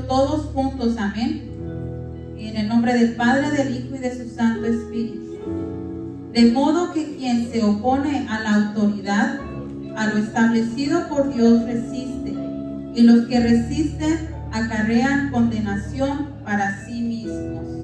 todos juntos, amén. Y en el nombre del Padre, del Hijo y de su Santo Espíritu. De modo que quien se opone a la autoridad, a lo establecido por Dios resiste, y los que resisten acarrean condenación para sí mismos.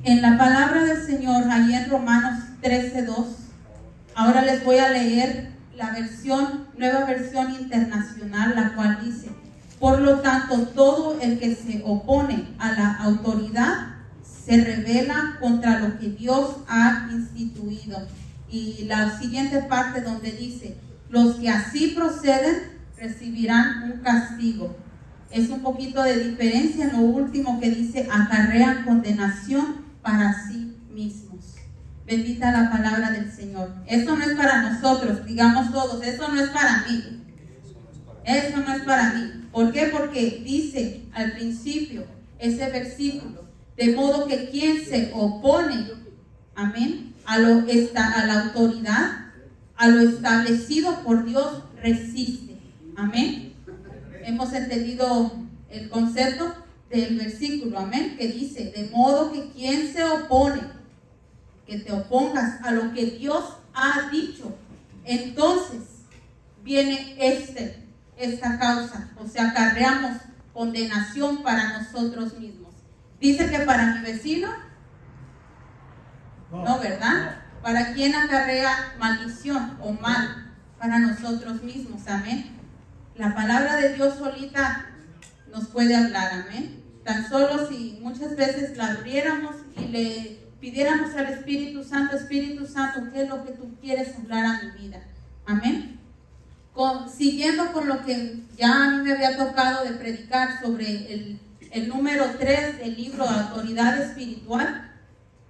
En la palabra del Señor, ahí en Romanos 13:2, ahora les voy a leer la nueva versión internacional, la cual dice: por lo tanto, todo el que se opone a la autoridad se rebela contra lo que Dios ha instituido. Y la siguiente parte donde dice: los que así proceden recibirán un castigo. Es un poquito de diferencia en lo último que dice: acarrean condenación para sí mismos. Bendita la palabra del Señor. Esto no es para nosotros, digamos todos, eso no es para mí. Eso no es para mí. ¿Por qué? Porque dice al principio ese versículo: de modo que quien se opone, amén, a la autoridad, a lo establecido por Dios, resiste. Amén. Hemos entendido el concepto del versículo, amén, que dice: de modo que quien se opone, que te opongas a lo que Dios ha dicho, entonces viene esta causa, o sea, acarreamos condenación para nosotros mismos. Dice que para mi vecino, no, ¿verdad? ¿Para quién acarrea maldición o mal? Para nosotros mismos, amén. La palabra de Dios solita nos puede hablar, amén. Tan solo si muchas veces la abriéramos y le pidiéramos al Espíritu Santo, ¿qué es lo que tú quieres hablar a mi vida? Amén. Siguiendo con lo que ya a mí me había tocado de predicar sobre el número 3 del libro de Autoridad Espiritual,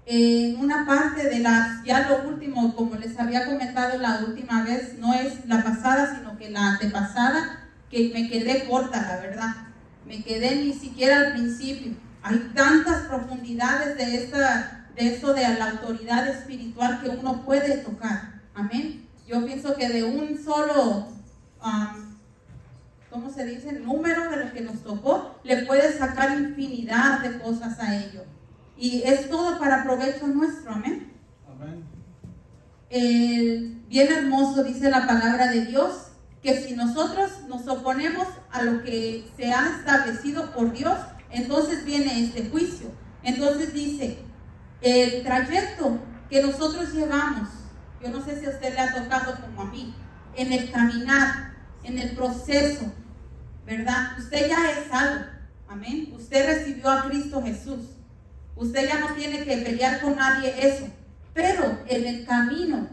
en una parte de ya lo último, como les había comentado la última vez, no es la pasada, sino que la antepasada, que me quedé corta, la verdad. Me quedé ni siquiera al principio. Hay tantas profundidades de eso de la autoridad espiritual que uno puede tocar. Amén. Yo pienso que de un solo, ¿cómo se dice? Número de lo que nos tocó, le puede sacar infinidad de cosas a ello. Y es todo para provecho nuestro. Amén. Amén. Bien hermoso dice la palabra de Dios, que si nosotros nos oponemos a lo que se ha establecido por Dios, entonces viene este juicio. Entonces dice, el trayecto que nosotros llevamos, yo no sé si a usted le ha tocado como a mí, en el caminar, en el proceso, ¿verdad? Usted ya es salvo, amén. Usted recibió a Cristo Jesús. Usted ya no tiene que pelear con nadie eso. Pero en el camino,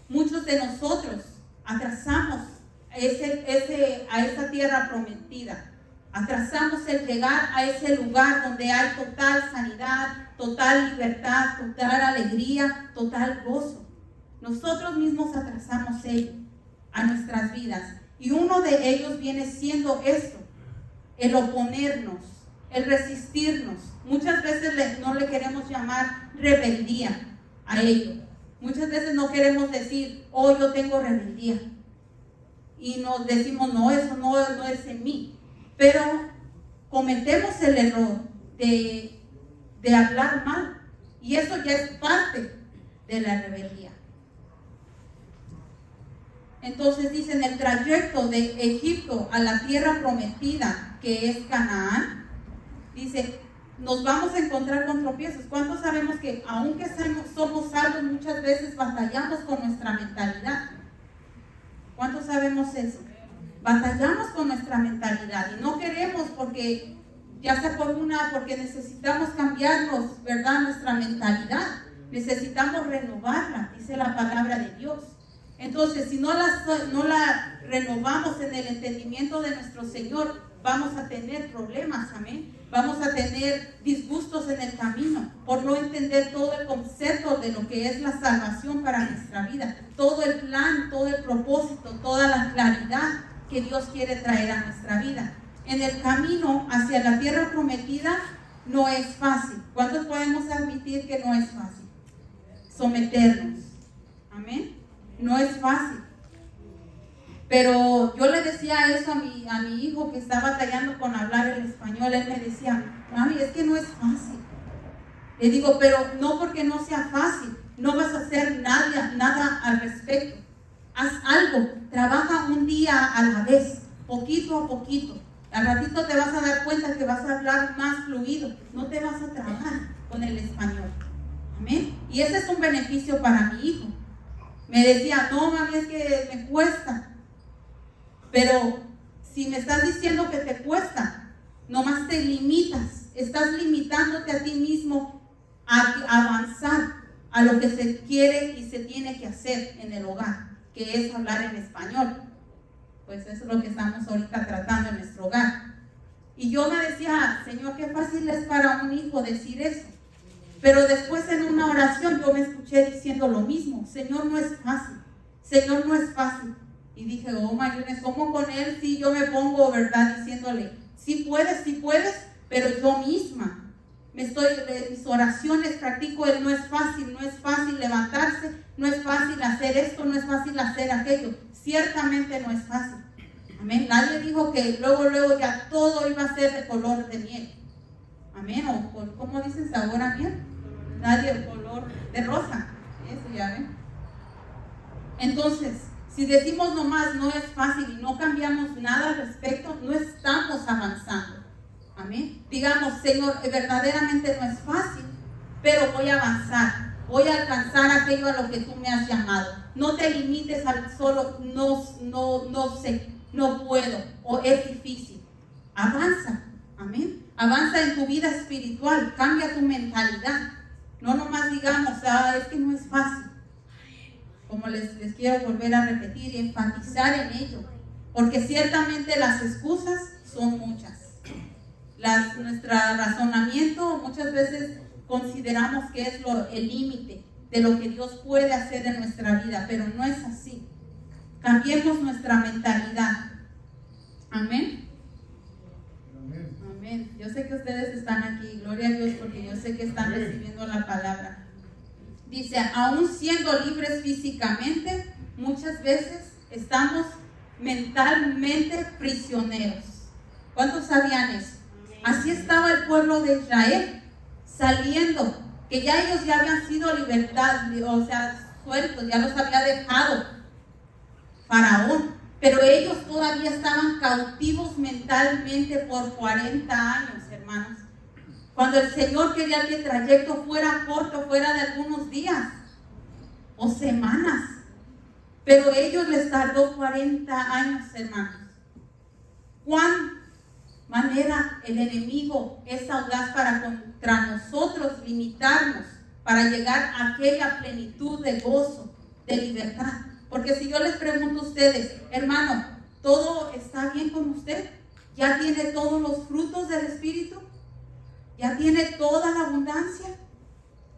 muchos de nosotros atrasamos a esa tierra prometida. Atrasamos el llegar a ese lugar donde hay total sanidad, total libertad, total alegría, total gozo. Nosotros mismos atrasamos ello a nuestras vidas. Y uno de ellos viene siendo esto: el oponernos, el resistirnos. Muchas veces no le queremos llamar rebeldía a ello. Muchas veces no queremos decir: oh, yo tengo rebeldía. Y nos decimos: no, eso no es en mí. Pero cometemos el error de hablar mal. Y eso ya es parte de la rebeldía. Entonces dice: en el trayecto de Egipto a la tierra prometida, que es Canaán, dice, nos vamos a encontrar con tropiezos. ¿Cuántos sabemos que aunque somos salvos, muchas veces batallamos con nuestra mentalidad? ¿Cuántos sabemos eso? Batallamos con nuestra mentalidad y no queremos, porque ya sea porque necesitamos cambiarnos, ¿verdad? Nuestra mentalidad, necesitamos renovarla, dice la palabra de Dios. Entonces, si no la renovamos en el entendimiento de nuestro Señor, vamos a tener problemas, amén. Vamos a tener disgustos en el camino por no entender todo el concepto de lo que es la salvación para nuestra vida, todo el plan, todo el propósito, toda la claridad que Dios quiere traer a nuestra vida. En el camino hacia la tierra prometida no es fácil. ¿Cuántos podemos admitir que no es fácil? someternos. Amén. No es fácil. Pero yo le decía eso a mi hijo que está batallando con hablar el español. Él me decía, mami, es que no es fácil. Le digo, pero no porque no sea fácil, no vas a hacer nada al respecto. Haz algo, trabaja un día a la vez, poquito a poquito. Al ratito te vas a dar cuenta que vas a hablar más fluido, no te vas a trabar con el español. Amén. Y ese es un beneficio para mi hijo. Me decía, no mami, es que me cuesta. Pero si me estás diciendo que te cuesta, nomás te limitas, estás limitándote a ti mismo a avanzar a lo que se quiere y se tiene que hacer en el hogar, que es hablar en español. Pues eso es lo que estamos ahorita tratando en nuestro hogar. Y yo me decía, Señor, qué fácil es para un hijo decir eso. Pero después en una oración yo me escuché diciendo lo mismo, Señor, no es fácil, Señor, no es fácil. Y dije, oh my goodness, ¿cómo con él? Sí, yo me pongo, ¿verdad? Diciéndole, sí puedes, pero yo misma en mis oraciones practico el no es fácil levantarse, no es fácil hacer esto, no es fácil hacer aquello. Ciertamente no es fácil. Amén. Nadie dijo que luego ya todo iba a ser de color de miel. Amén. O ¿cómo dicen? Sabor a miel. Nadie el color de rosa. Eso ya ven. Entonces, si decimos nomás no es fácil y no cambiamos nada al respecto, no estamos avanzando. Amén. Digamos, Señor, verdaderamente no es fácil, pero voy a avanzar. Voy a alcanzar aquello a lo que tú me has llamado. No te limites al solo no sé, no puedo o es difícil. Avanza. Amén. Avanza en tu vida espiritual. Cambia tu mentalidad. No nomás digamos, es que no es fácil. Como les quiero volver a repetir y enfatizar en ello. Porque ciertamente las excusas son muchas. Nuestro razonamiento muchas veces consideramos que es el límite de lo que Dios puede hacer en nuestra vida, pero no es así. Cambiemos nuestra mentalidad. Amén. Amén. Yo sé que ustedes están aquí, gloria a Dios, porque yo sé que están recibiendo la palabra. Dice, aún siendo libres físicamente, muchas veces estamos mentalmente prisioneros. ¿Cuántos sabían eso? Así estaba el pueblo de Israel, saliendo, que ya ellos ya habían sido sueltos, ya los había dejado Faraón, pero ellos todavía estaban cautivos mentalmente por 40 años, hermanos. Cuando el Señor quería que el trayecto fuera corto, fuera de algunos días o semanas, pero ellos les tardó 40 años, hermanos. ¿Cuán manera el enemigo es audaz para contra nosotros limitarnos para llegar a aquella plenitud de gozo, de libertad? Porque si yo les pregunto a ustedes, hermano, ¿todo está bien con usted? ¿Ya tiene todos los frutos del Espíritu? ¿Ya tiene toda la abundancia?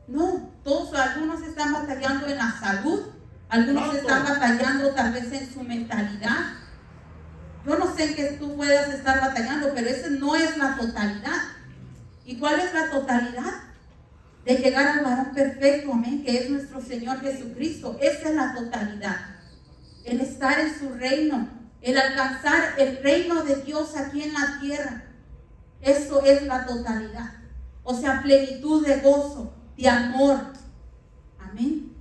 No, algunos están batallando en la salud, algunos están batallando tal vez en su mentalidad. Yo no sé en qué tú puedas estar batallando, pero esa no es la totalidad. ¿Y cuál es la totalidad? De llegar al varón perfecto, amén, que es nuestro Señor Jesucristo. Esa es la totalidad. El estar en su reino, el alcanzar el reino de Dios aquí en la tierra. Eso es la totalidad. O sea, plenitud de gozo, de amor. Amén.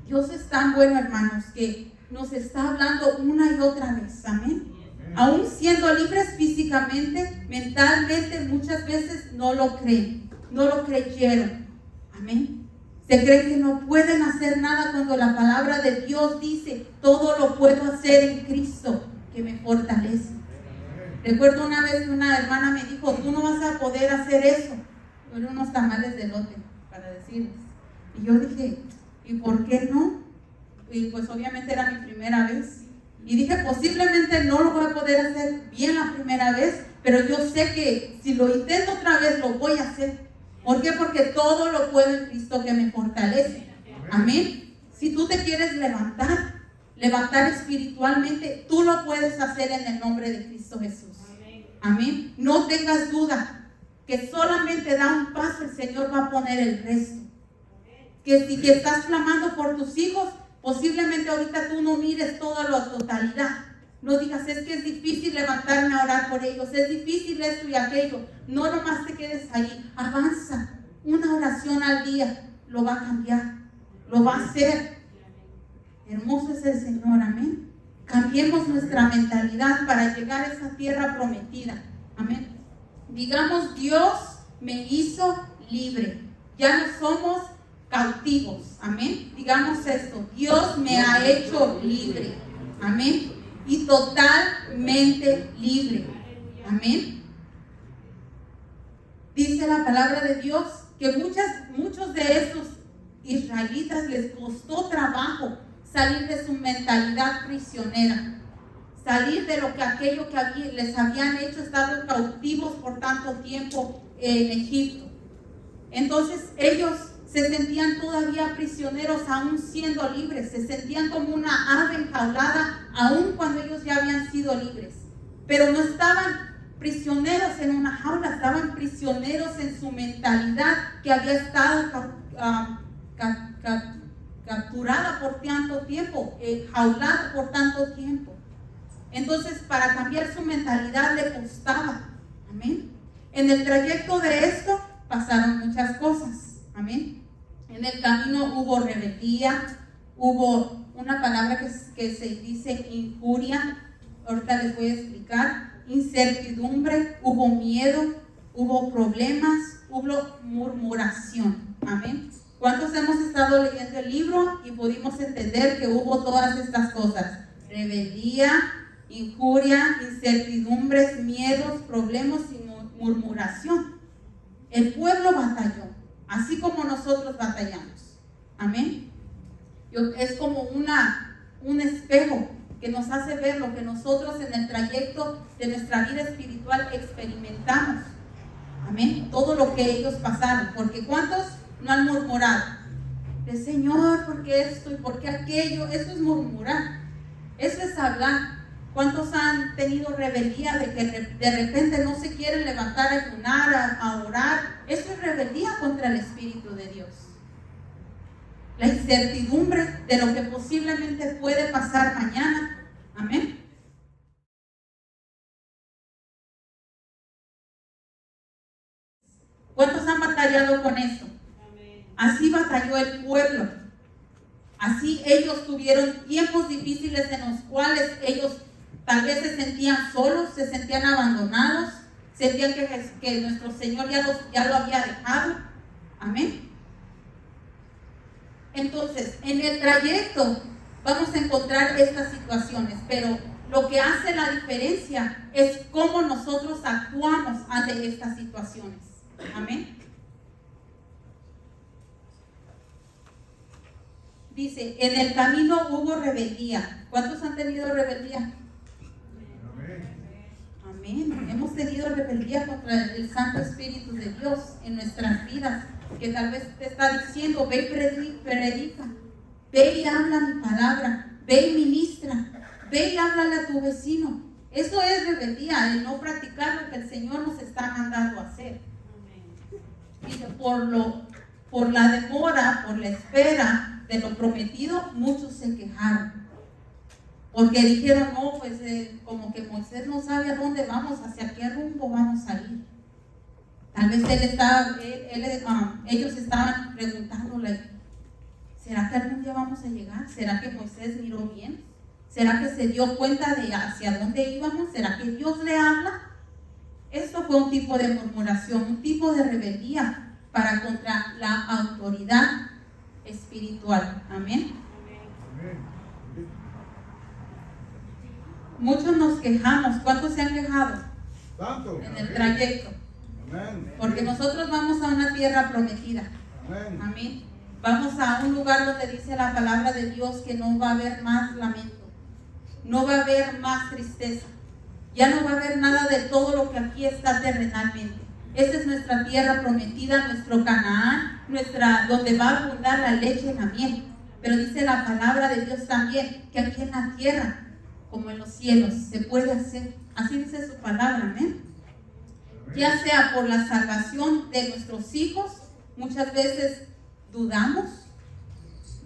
Dios es tan bueno, hermanos, que nos está hablando una y otra vez. Amén. Aún siendo libres físicamente, mentalmente, muchas veces no lo creen, no lo creyeron. Amén. Se creen que no pueden hacer nada cuando la palabra de Dios dice, todo lo puedo hacer en Cristo que me fortalece. Recuerdo una vez que una hermana me dijo, tú no vas a poder hacer eso. Fueron unos tamales de elote, para decirles. Y yo dije, ¿y por qué no? Y pues obviamente era mi primera vez. Y dije, posiblemente no lo voy a poder hacer bien la primera vez, pero yo sé que si lo intento otra vez, lo voy a hacer. ¿Por qué? Porque todo lo puedo en Cristo que me fortalece. Amén. Si tú te quieres levantar espiritualmente, tú lo puedes hacer en el nombre de Cristo Jesús. Amén. No tengas duda que solamente da un paso, el Señor va a poner el resto. Que si que estás clamando por tus hijos, posiblemente ahorita tú no mires toda la totalidad. No digas, es que es difícil levantarme a orar por ellos, es difícil esto y aquello. No nomás te quedes ahí, avanza. Una oración al día lo va a cambiar, lo va a hacer. Hermoso es el Señor, amén. Cambiemos nuestra mentalidad para llegar a esa tierra prometida, amén. Digamos, Dios me hizo libre, ya no somos cautivos, amén. Digamos esto, Dios me ha hecho libre, amén. Y totalmente libre, amén. Dice la palabra de Dios que muchos de estos israelitas les costó trabajo salir de su mentalidad prisionera, salir de aquello que les habían hecho estar cautivos por tanto tiempo en Egipto. Entonces ellos se sentían todavía prisioneros aún siendo libres, se sentían como una ave enjaulada aún cuando ellos ya habían sido libres, pero no estaban prisioneros en una jaula, estaban prisioneros en su mentalidad que había estado capturada por tanto tiempo, jaulada por tanto tiempo. Entonces, para cambiar su mentalidad le costaba, amén. En el trayecto de esto pasaron muchas cosas, amén. En el camino hubo rebeldía, hubo una palabra que se dice injuria, ahorita les voy a explicar, incertidumbre, hubo miedo, hubo problemas, hubo murmuración, amén. ¿Cuántos hemos estado leyendo el libro y pudimos entender que hubo todas estas cosas? Rebeldía, injuria, incertidumbres, miedos, problemas y murmuración. El pueblo batalló, así como nosotros batallamos. Amén. Es como un espejo que nos hace ver lo que nosotros en el trayecto de nuestra vida espiritual experimentamos. Amén. Todo lo que ellos pasaron. Porque ¿cuántos no han murmurado? El Señor, ¿por qué esto y por qué aquello? Eso es murmurar. Eso es hablar. ¿Cuántos han tenido rebeldía de que de repente no se quieren levantar a ayunar, a orar? Eso es rebeldía contra el Espíritu de Dios. La incertidumbre de lo que posiblemente puede pasar mañana. Amén. ¿Cuántos han batallado con esto? Así batalló el pueblo. Así ellos tuvieron tiempos difíciles en los cuales ellos tal vez se sentían solos, se sentían abandonados, sentían que nuestro Señor ya lo había dejado. Amén. Entonces, en el trayecto vamos a encontrar estas situaciones, pero lo que hace la diferencia es cómo nosotros actuamos ante estas situaciones. Amén. Dice, en el camino hubo rebeldía. ¿Cuántos han tenido rebeldía? Amén. Hemos tenido rebeldía contra el Santo Espíritu de Dios en nuestras vidas, que tal vez te está diciendo, ve y predica, ve y habla mi palabra, ve y ministra, ve y háblale a tu vecino. Eso es rebeldía, el no practicar lo que el Señor nos está mandando a hacer. Dice, por la demora, por la espera de lo prometido, muchos se quejaron. Porque dijeron, no, pues como que Moisés no sabe a dónde vamos, hacia qué rumbo vamos a ir. Tal vez ellos estaban preguntándole, ¿será que algún día vamos a llegar? ¿Será que Moisés miró bien? ¿Será que se dio cuenta de hacia dónde íbamos? ¿Será que Dios le habla? Esto fue un tipo de murmuración, un tipo de rebeldía para contra la autoridad espiritual. Amén. Amén. Muchos nos quejamos. ¿Cuántos se han quejado? ¿Tanto? En el trayecto. Amén. Porque nosotros vamos a una tierra prometida. Amén. Amén. Vamos a un lugar donde dice la palabra de Dios que no va a haber más lamento, no va a haber más tristeza, ya no va a haber nada de todo lo que aquí está terrenalmente. Esa es nuestra tierra prometida, nuestro Canaán, donde va a abundar la leche y la miel. Pero dice la palabra de Dios también que aquí en la tierra, como en los cielos, se puede hacer. Así dice su palabra, amén. Ya sea por la salvación de nuestros hijos, muchas veces dudamos,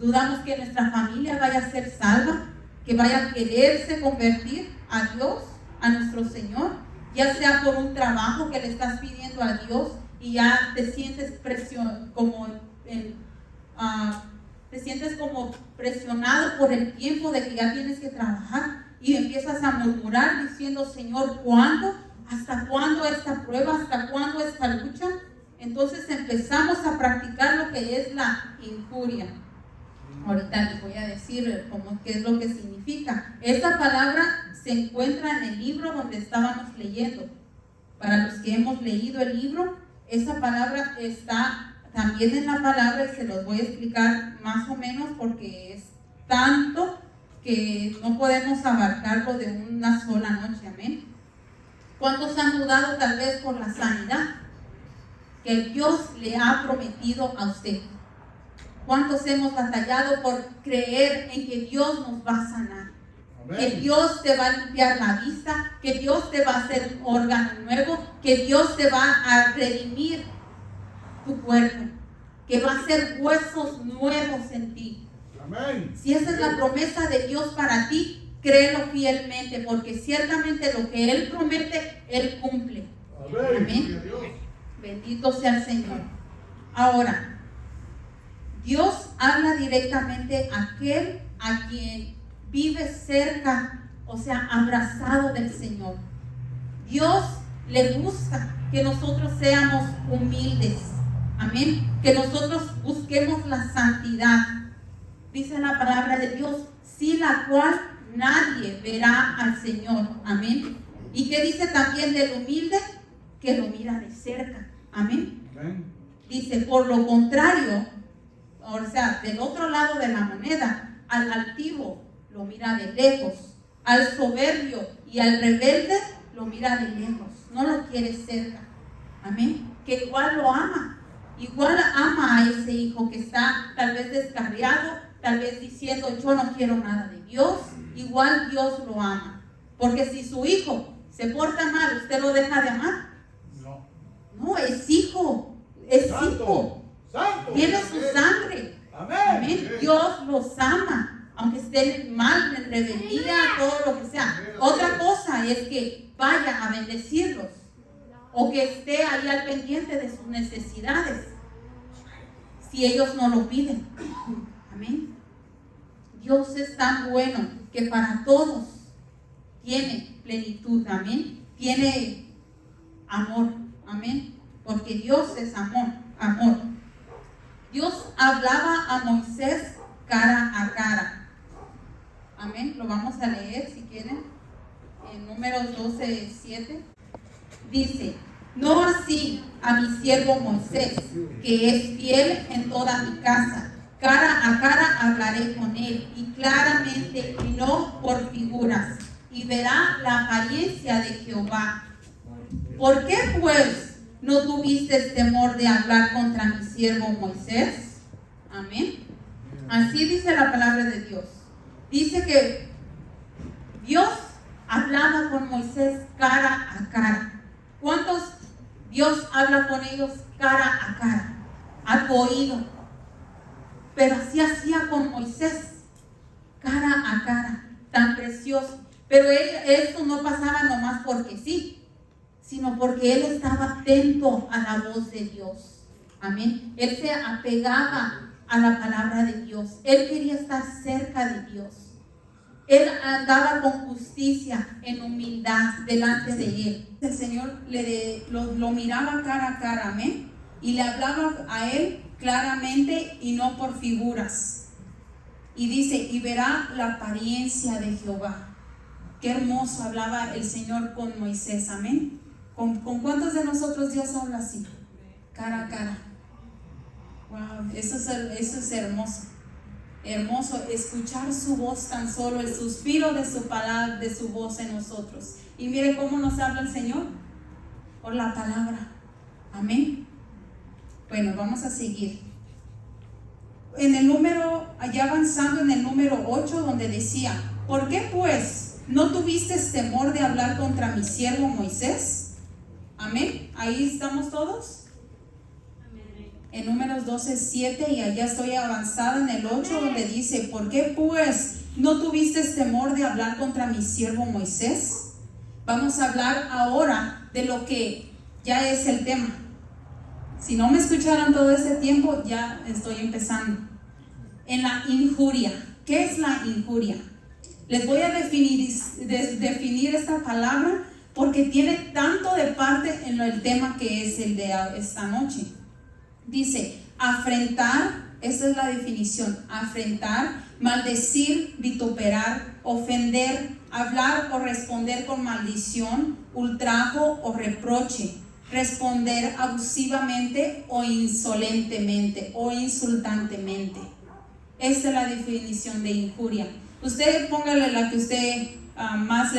Dudamos que nuestra familia vaya a ser salva, que vaya a quererse convertir a Dios, a nuestro Señor, ya sea por un trabajo que le estás pidiendo a Dios y ya te sientes como presionado por el tiempo de que ya tienes que trabajar y empiezas a murmurar diciendo: Señor, ¿cuándo? ¿Hasta cuándo esta prueba? ¿Hasta cuándo esta lucha? Entonces empezamos a practicar lo que es la injuria. Ahorita les voy a decir qué es lo que significa. Esta palabra se encuentra en el libro donde estábamos leyendo. Para los que hemos leído el libro, esa palabra está también en la palabra y se los voy a explicar más o menos porque es tanto que no podemos abarcarlo de una sola noche. Amén. ¿Cuántos han dudado tal vez por la sanidad que Dios le ha prometido a usted? ¿Cuántos hemos batallado por creer en que Dios nos va a sanar? Amén. Que Dios te va a limpiar la vista, que Dios te va a hacer un órgano nuevo, que Dios te va a redimir tu cuerpo, que va a hacer huesos nuevos en ti. Amén. Si esa es la promesa de Dios para ti, créelo fielmente, porque ciertamente lo que Él promete, Él cumple. Amén. Amén. Bendito sea el Señor. Ahora, Dios habla directamente a aquel a quien vive cerca, o sea, abrazado del Señor. Dios le gusta que nosotros seamos humildes. Amén. Que nosotros busquemos la santidad. Dice la palabra de Dios, sin la cual nadie verá al Señor. Amén. ¿Y qué dice también del humilde? Que lo mira de cerca. Amén. Amén. Dice, por lo contrario, o sea, del otro lado de la moneda, al altivo lo mira de lejos, al soberbio y al rebelde lo mira de lejos, no lo quiere cerca. Amén. Que igual lo ama, igual ama a ese hijo que está tal vez descarriado, tal vez diciendo: yo no quiero nada de Dios. Igual Dios lo ama, porque si su hijo se porta mal, ¿usted lo deja de amar? No, es hijo, es santo, hijo, santo, tiene su sangre. Amén. Amén. Dios los ama, aunque estén mal, en rebeldía, todo lo que sea. Otra cosa es que vaya a bendecirlos o que esté ahí al pendiente de sus necesidades si ellos no lo piden. Amén. Dios es tan bueno que para todos tiene plenitud. Amén. Tiene amor. Amén. Porque Dios es amor. Amor. Dios hablaba a Moisés cara a cara. Amén. Lo vamos a leer si quieren. En Números 12:7. Dice: no así a mi siervo Moisés, que es fiel en toda mi casa. Cara a cara hablaré con él, y claramente, y no por figuras, y verá la apariencia de Jehová. ¿Por qué pues no tuviste temor de hablar contra mi siervo Moisés? Amén. Así dice la palabra de Dios. Dice que Dios hablaba con Moisés cara a cara. ¿Cuántos Dios habla con ellos cara a cara, a tu oído? Pero así hacía con Moisés, cara a cara, tan precioso. Pero esto no pasaba nomás porque sí, sino porque él estaba atento a la voz de Dios. Amén. Él se apegaba a la palabra de Dios. Él quería estar cerca de Dios. Él andaba con justicia, en humildad delante de él. El Señor lo miraba cara a cara, amén, y le hablaba a él claramente y no por figuras. Y dice: y verá la apariencia de Jehová. Qué hermoso hablaba el Señor con Moisés, amén. ¿Con cuántos de nosotros Dios habla así? Cara a cara. Wow, eso es hermoso. Hermoso escuchar su voz, tan solo el suspiro de su palabra, de su voz en nosotros. Y mire cómo nos habla el Señor, por la palabra. Amén. Bueno, vamos a seguir. Allá avanzando en el número 8, donde decía: ¿por qué pues no tuviste temor de hablar contra mi siervo Moisés? Amén. Ahí estamos todos. en Números 12:7, y allá estoy avanzada en el 8, donde dice: ¿por qué pues no tuviste temor de hablar contra mi siervo Moisés? Vamos a hablar ahora de lo que ya es el tema. Si no me escucharon todo este tiempo, ya estoy empezando. En la injuria. ¿Qué es la injuria? Les voy a definir esta palabra porque tiene tanto de parte en el tema que es el de esta noche. Dice, afrentar, esta es la definición: afrentar, maldecir, vituperar, ofender, hablar o responder con maldición, ultrajo o reproche, responder abusivamente o insolentemente o insultantemente. Esta es la definición de injuria. Usted póngale la que usted más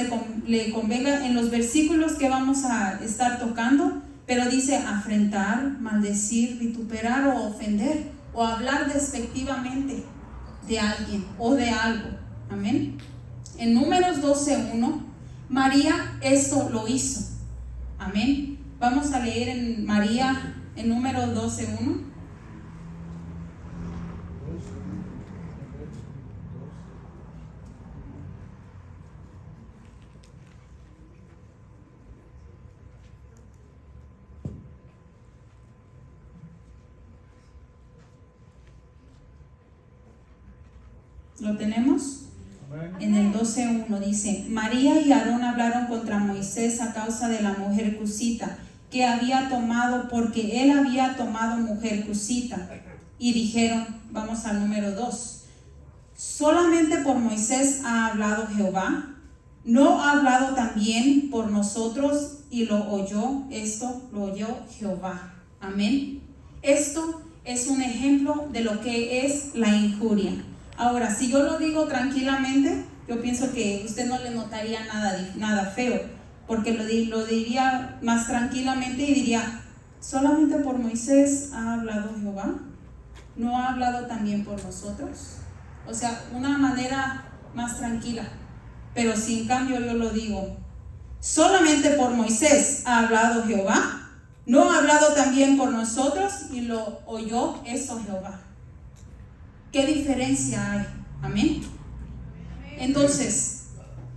le convenga en los versículos que vamos a estar tocando, pero dice afrentar, maldecir, vituperar o ofender, o hablar despectivamente de alguien o de algo. Amén. En Números 12:1, María esto lo hizo. Amén. Vamos a leer en María, en Números 12:1. ¿Lo tenemos? En el 12:1 dice: María y Aarón hablaron contra Moisés a causa de la mujer cusita que había tomado, porque él había tomado mujer cusita. Y dijeron, vamos al número 2, solamente por Moisés ha hablado Jehová, ¿no ha hablado también por nosotros? Y lo oyó Jehová. Amén. Esto es un ejemplo de lo que es la injuria. Ahora, si yo lo digo tranquilamente, yo pienso que usted no le notaría nada feo, porque lo diría más tranquilamente y diría, solamente por Moisés ha hablado Jehová, ¿no ha hablado también por nosotros? O sea, una manera más tranquila. Pero si en cambio yo lo digo, solamente por Moisés ha hablado Jehová, ¿no ha hablado también por nosotros? Y lo oyó Jehová. ¿Qué diferencia hay? Amén. Entonces,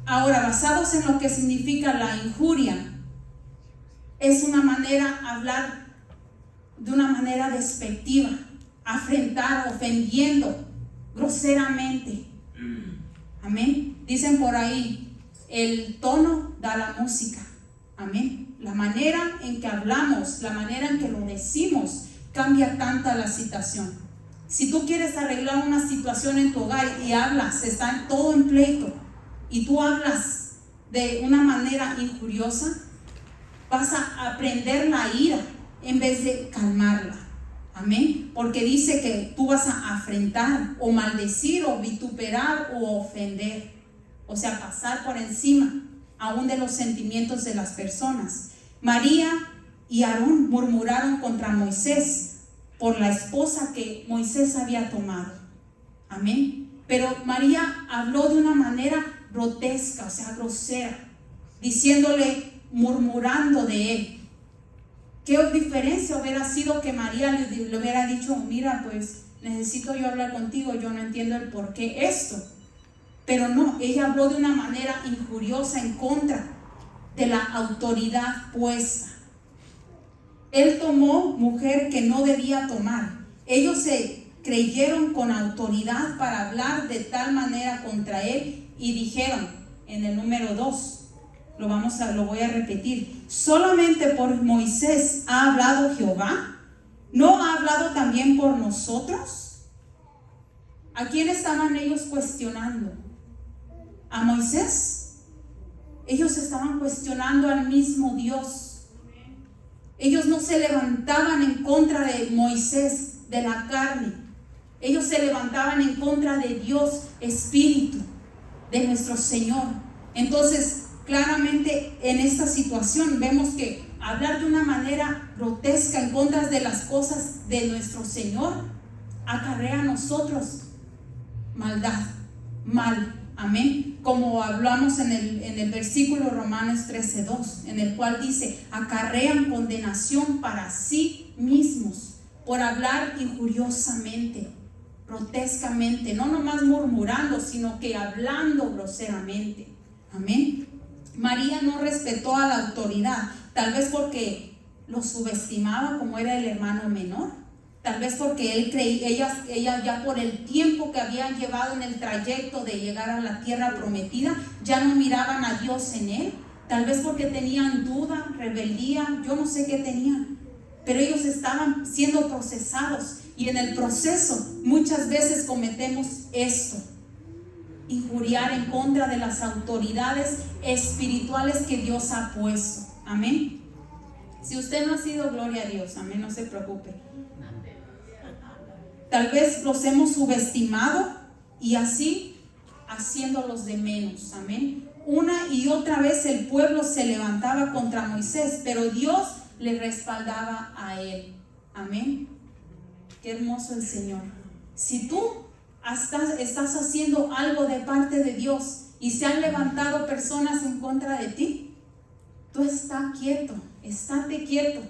ahora, basados en lo que significa la injuria, es una manera de hablar de una manera despectiva, afrentar, ofendiendo groseramente. Amén. Dicen por ahí, el tono da la música. Amén. La manera en que hablamos, la manera en que lo decimos, cambia tanta la situación. Si tú quieres arreglar una situación en tu hogar y hablas, está todo en pleito, y tú hablas de una manera injuriosa, vas a aprender la ira en vez de calmarla. Amén. Porque dice que tú vas a afrentar o maldecir o vituperar o ofender. O sea, pasar por encima aún de los sentimientos de las personas. María y Aarón murmuraron contra Moisés por la esposa que Moisés había tomado. Amén. Pero María habló de una manera grotesca, o sea, grosera, diciéndole, murmurando de él. ¿Qué diferencia hubiera sido que María le hubiera dicho, mira, pues necesito yo hablar contigo, yo no entiendo el por qué esto? Pero no, ella habló de una manera injuriosa en contra de la autoridad puesta. Él tomó mujer que no debía tomar. Ellos se creyeron con autoridad para hablar de tal manera contra él y dijeron en el número 2, lo voy a repetir, solamente por Moisés ha hablado Jehová, ¿no ha hablado también por nosotros? ¿A quién estaban ellos cuestionando? ¿A Moisés? Ellos estaban cuestionando al mismo Dios. Ellos no se levantaban en contra de Moisés, de la carne. Ellos se levantaban en contra de Dios, Espíritu, de nuestro Señor. Entonces, claramente en esta situación vemos que hablar de una manera grotesca en contra de las cosas de nuestro Señor acarrea a nosotros maldad, mal. Amén. Como hablamos en el versículo Romanos 13:2, en el cual dice, acarrean condenación para sí mismos, por hablar injuriosamente, grotescamente, no nomás murmurando, sino que hablando groseramente. Amén. María no respetó a la autoridad, tal vez porque lo subestimaba como era el hermano menor, tal vez porque él creía, ella ya por el tiempo que habían llevado en el trayecto de llegar a la tierra prometida, ya no miraban a Dios en él, tal vez porque tenían duda, rebeldía, yo no sé qué tenían, pero ellos estaban siendo procesados, y en el proceso muchas veces cometemos esto: injuriar en contra de las autoridades espirituales que Dios ha puesto. Amén. Si usted no ha sido, gloria a Dios, amén, no se preocupe. Tal vez los hemos subestimado y así haciéndolos de menos. Amén. Una y otra vez el pueblo se levantaba contra Moisés, pero Dios le respaldaba a él. Amén. Qué hermoso el Señor. Si tú estás haciendo algo de parte de Dios y se han levantado personas en contra de ti, tú estás quieto, estate quieto.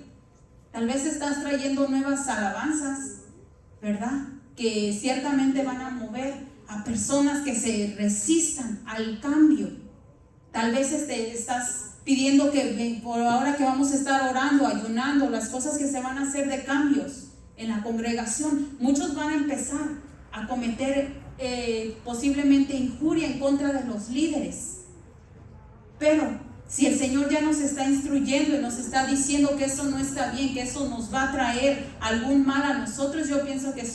Tal vez estás trayendo nuevas alabanzas, ¿verdad? Que ciertamente van a mover a personas que se resistan al cambio. Tal vez estás pidiendo que por ahora que vamos a estar orando, ayunando, las cosas que se van a hacer de cambios en la congregación, muchos van a empezar a cometer posiblemente injuria en contra de los líderes. Pero si el Señor ya nos está instruyendo y nos está diciendo que eso no está bien, que eso nos va a traer algún mal a nosotros, yo pienso que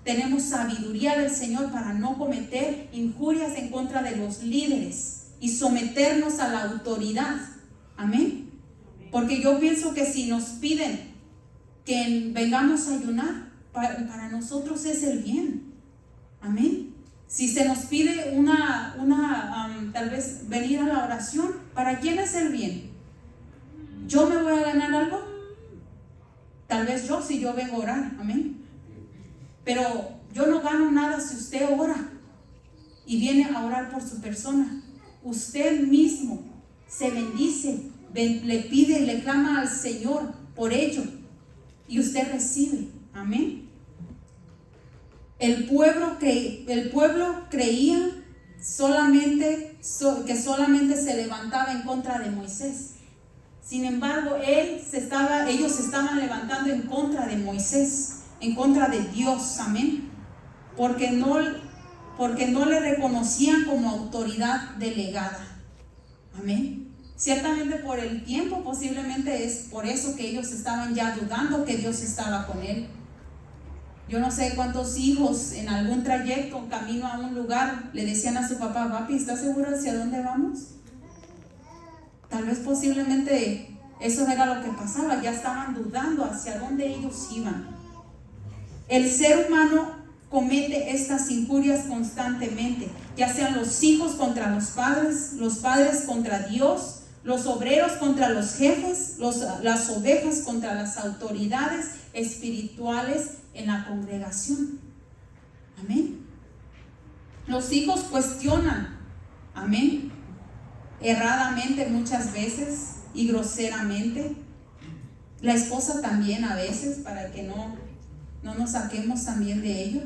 tenemos sabiduría del Señor para no cometer injurias en contra de los líderes y someternos a la autoridad. Amén. Porque yo pienso que si nos piden que vengamos a ayunar, para nosotros es el bien. Amén. Si se nos pide tal vez venir a la oración, ¿para quién es el bien? ¿Yo me voy a ganar algo? Tal vez yo, si yo vengo a orar. Amén. Pero yo no gano nada si usted ora y viene a orar por su persona. Usted mismo se bendice, le pide y le clama al Señor por ello, y usted recibe. Amén. El pueblo creía que solamente se levantaba en contra de Moisés. Sin embargo, ellos estaban levantando en contra de Moisés, en contra de Dios. Amén. Porque no le reconocían como autoridad delegada. Amén. Ciertamente por el tiempo, posiblemente es por eso que ellos estaban ya dudando que Dios estaba con él. Yo no sé cuántos hijos en algún trayecto, camino a un lugar, le decían a su papá: papi, ¿estás seguro hacia dónde vamos? Tal vez posiblemente eso era lo que pasaba, ya estaban dudando hacia dónde ellos iban. El ser humano comete estas injurias constantemente, ya sean los hijos contra los padres contra Dios, los obreros contra los jefes, las ovejas contra las autoridades espirituales en la congregación. Amén. Los hijos cuestionan, amén, erradamente muchas veces y groseramente. La esposa también a veces, para que no nos saquemos también de ello.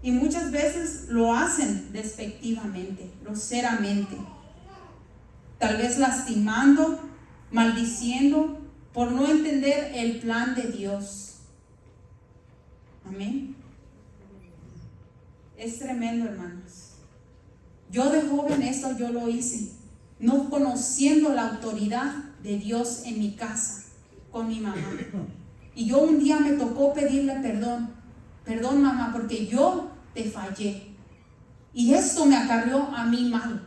Y muchas veces lo hacen despectivamente, groseramente, tal vez lastimando, maldiciendo, por no entender el plan de Dios. Amén. Es tremendo, hermanos. Yo de joven esto yo lo hice, no conociendo la autoridad de Dios en mi casa, con mi mamá. Y yo un día me tocó pedirle perdón mamá, porque yo te fallé. Y esto me acarreó a mí mal.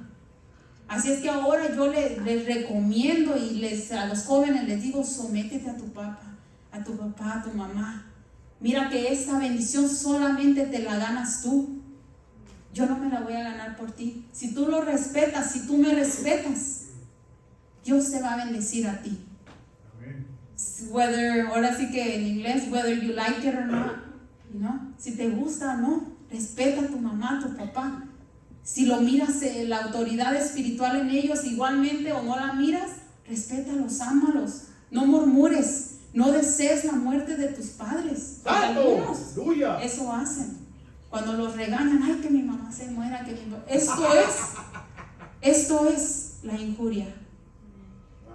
Así es que ahora yo les recomiendo y a los jóvenes les digo: sométete a tu papá, a tu mamá. Mira que esta bendición solamente te la ganas tú. Yo no me la voy a ganar por ti. Si tú lo respetas, si tú me respetas, Dios te va a bendecir a ti. Ahora sí que en inglés, whether you like it or not, ¿no? Si te gusta o no, respeta a tu mamá, a tu papá. Si lo miras, la autoridad espiritual en ellos igualmente, o no la miras, respétalos, ámalos, no murmures, No desees la muerte de tus padres. ¡Santo! Algunos ¡Aleluya! eso hacen. Cuando los regañan, ay, que mi mamá se muera, que mi mamá... Esto es la injuria.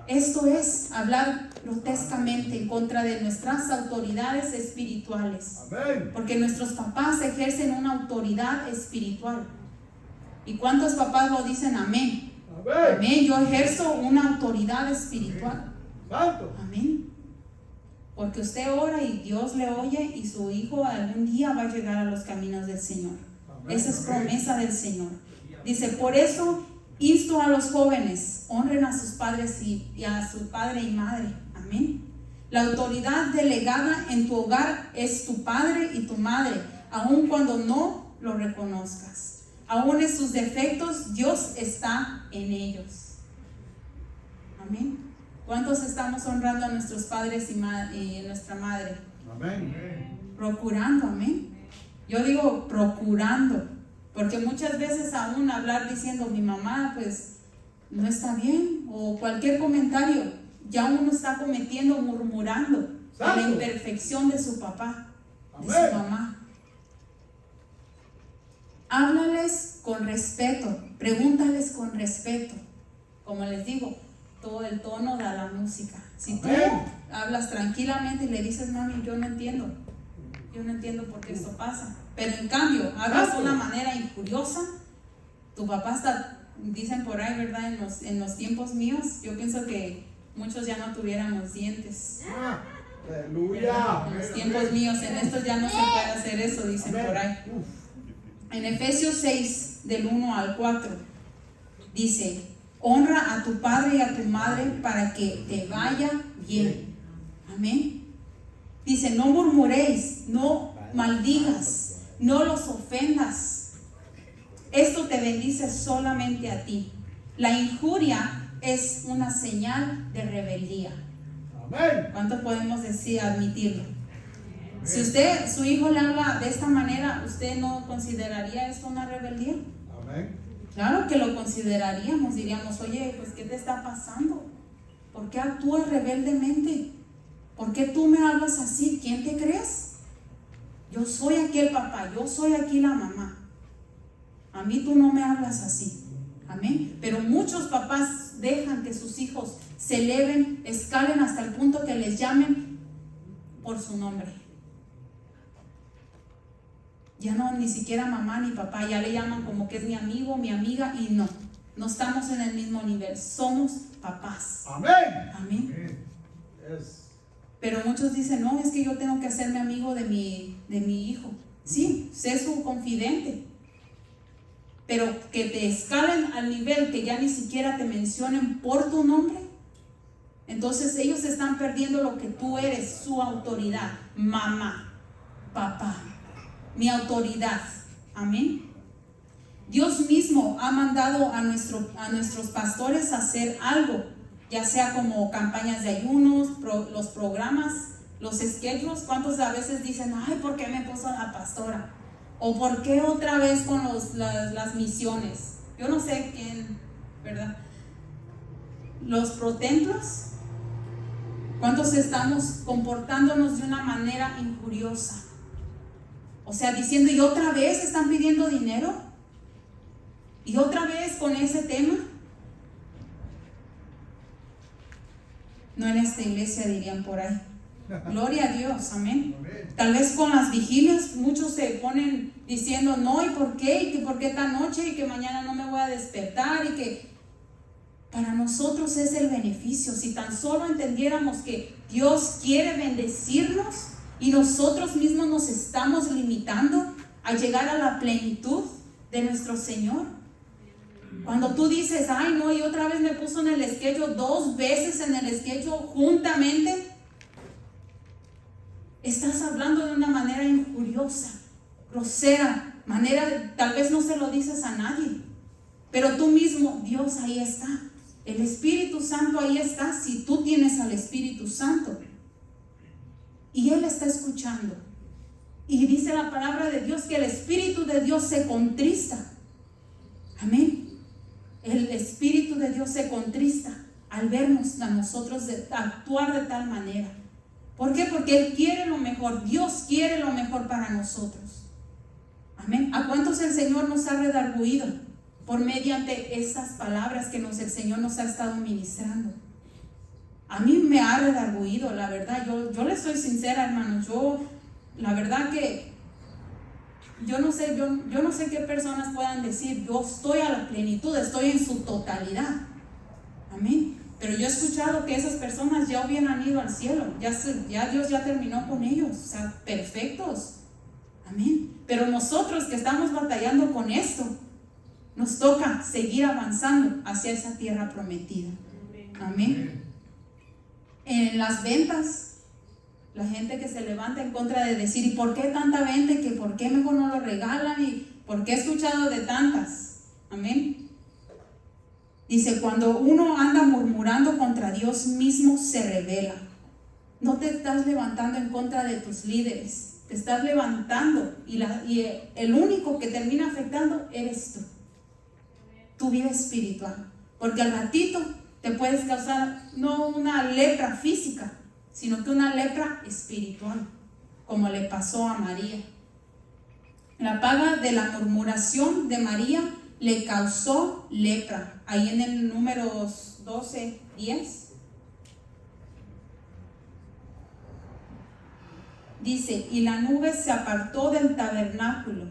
Esto es hablar grotescamente en contra de nuestras autoridades espirituales. Amén. Porque nuestros papás ejercen una autoridad espiritual. ¿Y cuántos papás lo dicen? Amén. Amén. Amén. Yo ejerzo una autoridad espiritual. Santo. Amén. Porque usted ora y Dios le oye y su hijo algún día va a llegar a los caminos del Señor. Amén. Esa es promesa del Señor. Dice, por eso insto a los jóvenes, honren a sus padres y a su padre y madre. Amén. La autoridad delegada en tu hogar es tu padre y tu madre, aun cuando no lo reconozcas. Aún en sus defectos, Dios está en ellos. Amén. ¿Cuántos estamos honrando a nuestros padres y nuestra madre? Amén. Procurando, amén. Yo digo procurando, porque muchas veces aún hablar diciendo mi mamá pues no está bien, o cualquier comentario, ya uno está cometiendo, murmurando la imperfección de su papá, de su mamá. Háblales con respeto, pregúntales con respeto. Como les digo, todo el tono da la música. Si tú hablas tranquilamente y le dices, mami, yo no entiendo por qué esto pasa, pero en cambio hablas de una manera injuriosa, tu papá está, dicen por ahí, ¿verdad? En los tiempos míos, yo pienso que muchos ya no tuviéramos dientes. Aleluya. En los tiempos míos, en estos ya no se puede hacer eso, dicen por ahí. En Efesios 6, del 1 al 4, dice, honra a tu padre y a tu madre para que te vaya bien. Amén. Dice, no murmuréis, no maldigas, no los ofendas. Esto te bendice solamente a ti. La injuria es una señal de rebeldía. Amén. ¿Cuánto podemos decir, admitirlo? Si usted, su hijo le habla de esta manera, ¿usted no consideraría esto una rebeldía? Amén. Claro que lo consideraríamos, diríamos, oye, pues ¿qué te está pasando? ¿Por qué actúas rebeldemente? ¿Por qué tú me hablas así? ¿Quién te crees? Yo soy aquí el papá, yo soy aquí la mamá. A mí tú no me hablas así. Amén. Pero muchos papás dejan que sus hijos se eleven, escalen hasta el punto que les llamen por su nombre. Ya no, ni siquiera mamá ni papá, ya le llaman como que es mi amigo, mi amiga, y no estamos en el mismo nivel, somos papás. Amén. Amén. Yes. Pero muchos dicen, no, es que yo tengo que hacerme amigo de mi hijo. Sí, sé su confidente, pero que te escalen al nivel que ya ni siquiera te mencionen por tu nombre, entonces ellos están perdiendo lo que tú eres, su autoridad, mamá, papá. Mi autoridad. Amén. Dios mismo ha mandado a nuestros pastores a hacer algo, ya sea como campañas de ayunos, los programas, los schedules. ¿Cuántos a veces dicen, ay, ¿por qué me puso la pastora? O ¿por qué otra vez con las misiones? Yo no sé quién, ¿verdad? Los protemplos. ¿Cuántos estamos comportándonos de una manera injuriosa? O sea, diciendo, ¿y otra vez están pidiendo dinero? ¿Y otra vez con ese tema? No en esta iglesia, dirían por ahí. Gloria a Dios, amén. Tal vez con las vigilias muchos se ponen diciendo, no, ¿y por qué? ¿Y que por qué esta noche? ¿Y que mañana no me voy a despertar? Y que para nosotros es el beneficio. Si tan solo entendiéramos que Dios quiere bendecirnos, y nosotros mismos nos estamos limitando a llegar a la plenitud de nuestro Señor. Cuando tú dices, ay no, y otra vez me puso en el schedule, 2 veces en el schedule juntamente, estás hablando de una manera injuriosa, grosera, manera, tal vez no se lo dices a nadie, pero tú mismo, Dios ahí está, el Espíritu Santo ahí está, si tú tienes al Espíritu Santo. Y Él está escuchando. Y dice la palabra de Dios que el Espíritu de Dios se contrista. Amén. El Espíritu de Dios se contrista al vernos a nosotros actuar de tal manera. ¿Por qué? Porque Él quiere lo mejor. Dios quiere lo mejor para nosotros. Amén. ¿A cuántos el Señor nos ha redarguido por mediante estas palabras que el Señor nos ha estado ministrando? A mí me ha redarguido, la verdad. Yo les soy sincera, hermanos. La verdad que yo no sé qué personas puedan decir, yo estoy a la plenitud, estoy en su totalidad. Amén. Pero yo he escuchado que esas personas ya hubieran ido al cielo, ya Dios ya terminó con ellos, o sea, perfectos. Amén. Pero nosotros que estamos batallando con esto, nos toca seguir avanzando hacia esa tierra prometida. Amén. En las ventas, la gente que se levanta en contra de decir, ¿y por qué tanta venta? ¿Que por qué mejor no lo regalan? ¿Y por qué he escuchado de tantas? Amén. Dice, cuando uno anda murmurando contra Dios mismo, se revela. No te estás levantando en contra de tus líderes, te estás levantando y el único que termina afectando eres tú, tu vida espiritual. Porque al ratito te puedes causar no una lepra física, sino que una lepra espiritual, como le pasó a María. La paga de la murmuración de María le causó lepra. Ahí en el Números 12:10 dice, y la nube se apartó del tabernáculo,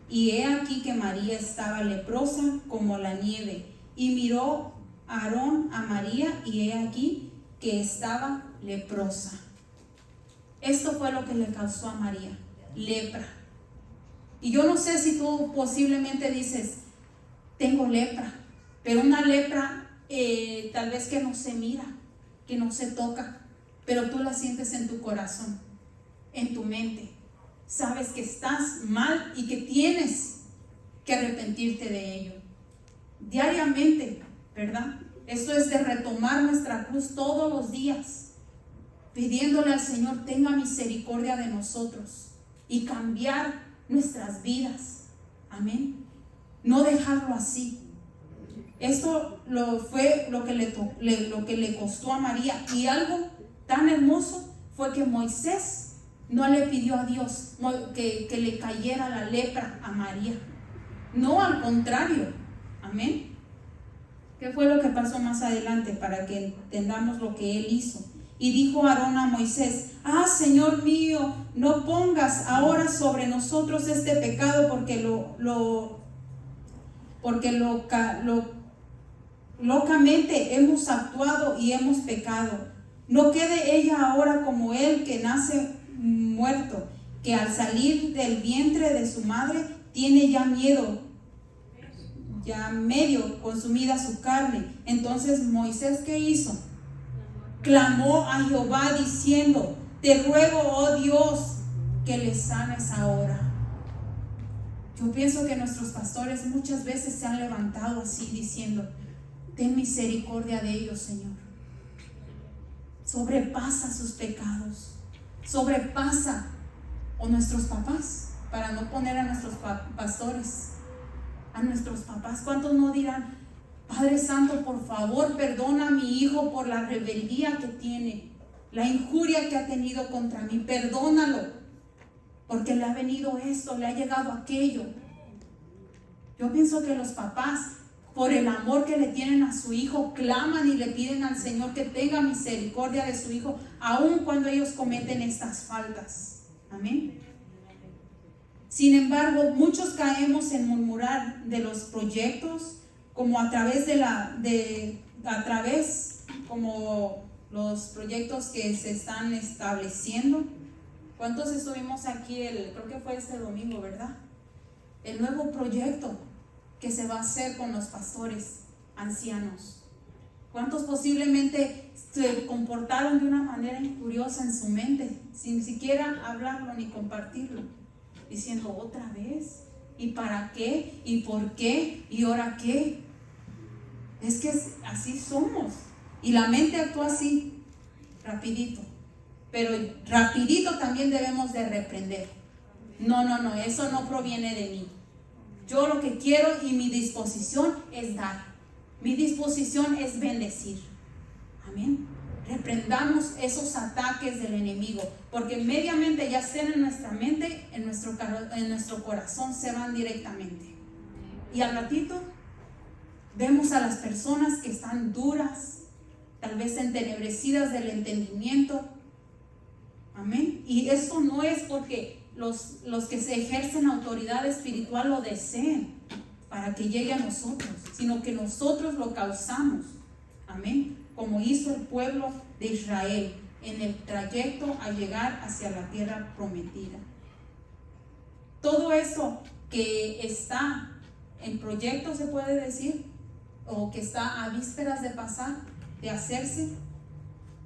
y he aquí que María estaba leprosa como la nieve, y miró Aarón a María, y he aquí que estaba leprosa. Esto fue lo que le causó a María, lepra. Y yo no sé si tú posiblemente dices, tengo lepra, pero una lepra tal vez que no se mira, que no se toca, pero tú la sientes en tu corazón, en tu mente. Sabes que estás mal y que tienes que arrepentirte de ello. Diariamente, ¿verdad? Esto es de retomar nuestra cruz todos los días, pidiéndole al Señor tenga misericordia de nosotros y cambiar nuestras vidas. Amén. No dejarlo así. Esto fue lo que le costó a María. Y algo tan hermoso fue que Moisés no le pidió a Dios que le cayera la lepra a María. No, al contrario. Amén. ¿Qué fue lo que pasó más adelante para que entendamos lo que él hizo? Y dijo Aarón a Moisés, Señor mío, no pongas ahora sobre nosotros este pecado, porque locamente hemos actuado y hemos pecado. No quede ella ahora como él que nace muerto, que al salir del vientre de su madre tiene ya medio consumida su carne. Entonces Moisés, ¿qué hizo? Clamó a Jehová diciendo, te ruego, oh Dios, que le sanes ahora. Yo pienso que nuestros pastores muchas veces se han levantado así diciendo, ten misericordia de ellos, Señor. Sobrepasa sus pecados, sobrepasa, o nuestros papás, para no poner a nuestros pastores, a nuestros papás. ¿Cuántos no dirán, Padre Santo, por favor, perdona a mi hijo por la rebeldía que tiene, la injuria que ha tenido contra mí, perdónalo, porque le ha venido esto, le ha llegado aquello? Yo pienso que los papás, por el amor que le tienen a su hijo, claman y le piden al Señor que tenga misericordia de su hijo, aun cuando ellos cometen estas faltas. Amén. Sin embargo, muchos caemos en murmurar de los proyectos, como a través como los proyectos que se están estableciendo. ¿Cuántos estuvimos aquí creo que fue este domingo, verdad? El nuevo proyecto que se va a hacer con los pastores ancianos. ¿Cuántos posiblemente se comportaron de una manera injuriosa en su mente, sin siquiera hablarlo ni compartirlo, diciendo otra vez, ¿y para qué? ¿Y por qué? ¿Y ahora qué? Es que así somos, y la mente actúa así, rapidito, pero rapidito también debemos de reprender. No, eso no proviene de mí. Yo lo que quiero y mi disposición es dar, mi disposición es bendecir. Amén. reprendamos esos ataques del enemigo, porque mediamente ya sean en nuestra mente, en nuestro corazón, se van directamente. Y al ratito vemos a las personas que están duras, tal vez entenebrecidas del entendimiento. Amén. Y eso no es porque los que se ejercen autoridad espiritual lo deseen para que llegue a nosotros, sino que nosotros lo causamos. Amén. Como hizo el pueblo de Israel en el trayecto a llegar hacia la tierra prometida. Todo eso que está en proyecto, se puede decir, o que está a vísperas de pasar, de hacerse,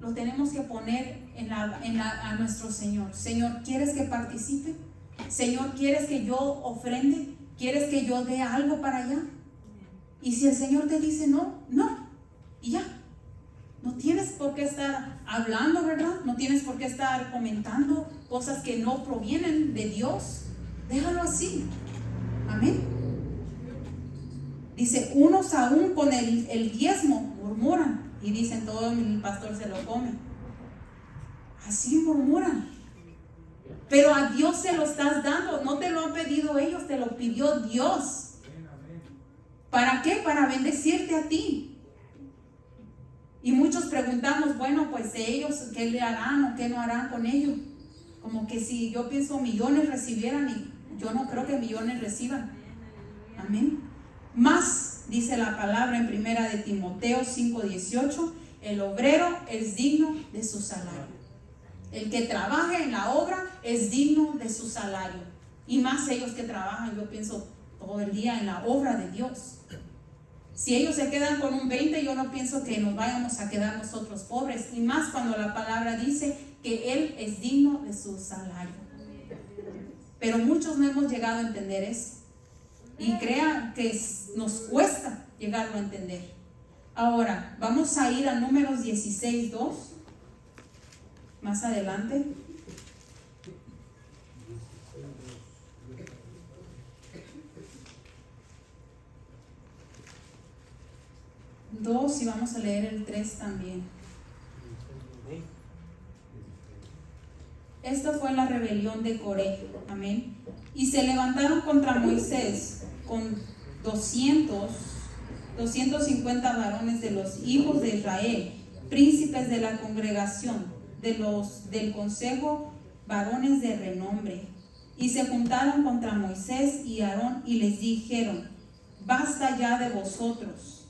lo tenemos que poner a nuestro Señor. Señor, ¿quieres que participe? Señor, ¿quieres que yo ofrende? ¿Quieres que yo dé algo para allá? Y si el Señor te dice no, no, y ya. No tienes por qué estar hablando, ¿verdad? No tienes por qué estar comentando cosas que no provienen de Dios. Déjalo así. Amén. Dice, unos aún con el diezmo murmuran y dicen, todo el pastor se lo come. Así murmuran. Pero a Dios se lo estás dando. No te lo han pedido ellos, te lo pidió Dios. ¿Para qué? Para bendecirte a ti. Y muchos preguntamos, bueno, pues ellos, ¿qué le harán o qué no harán con ellos? Como que si yo pienso millones recibieran, y yo no creo que millones reciban. Amén. Más, dice la palabra en primera de Timoteo 5:18, el obrero es digno de su salario. El que trabaja en la obra es digno de su salario. Y más ellos que trabajan, yo pienso, todo el día en la obra de Dios. Si ellos se quedan con un 20, yo no pienso que nos vayamos a quedar nosotros pobres. Y más cuando la palabra dice que Él es digno de su salario. Pero muchos no hemos llegado a entender eso. Y crean que nos cuesta llegarlo a entender. Ahora, vamos a ir a Números 16:2. Más adelante. 2 y vamos a leer el 3 también. Esta fue la rebelión de Coré. Amén. Y se levantaron contra Moisés con 250 varones de los hijos de Israel, príncipes de la congregación, del consejo, varones de renombre. Y se juntaron contra Moisés y Aarón y les dijeron: basta ya de vosotros,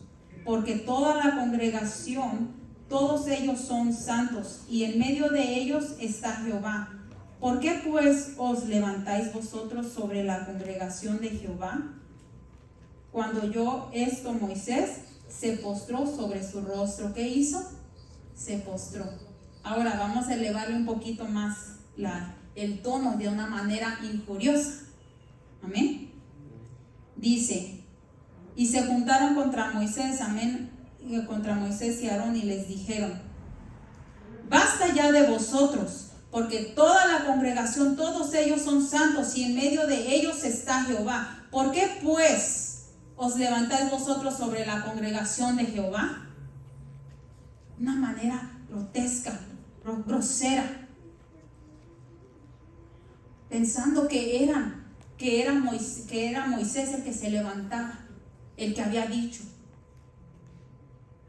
porque toda la congregación, todos ellos son santos, y en medio de ellos está Jehová. ¿Por qué pues os levantáis vosotros sobre la congregación de Jehová? Cuando oyó esto Moisés, se postró sobre su rostro. ¿Qué hizo? Se postró. Ahora vamos a elevarle un poquito más el tono de una manera injuriosa. Amén. Dice: y se juntaron contra Moisés, amén, contra Moisés y Aarón, y les dijeron: basta ya de vosotros, porque toda la congregación, todos ellos son santos, y en medio de ellos está Jehová. ¿Por qué pues os levantáis vosotros sobre la congregación de Jehová? Una manera grotesca, grosera, pensando que era Moisés el que se levantaba, el que había dicho.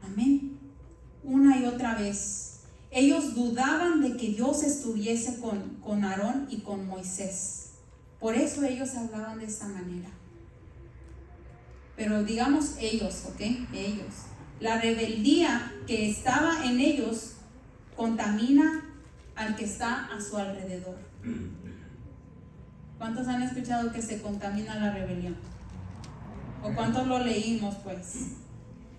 Amén. Una y otra vez ellos dudaban de que Dios estuviese con Aarón y con Moisés. Por eso ellos hablaban de esta manera. Pero digamos ellos, ¿ok? Ellos. La rebeldía que estaba en ellos contamina al que está a su alrededor. ¿Cuántos han escuchado que se contamina la rebelión? ¿O cuántos lo leímos, pues?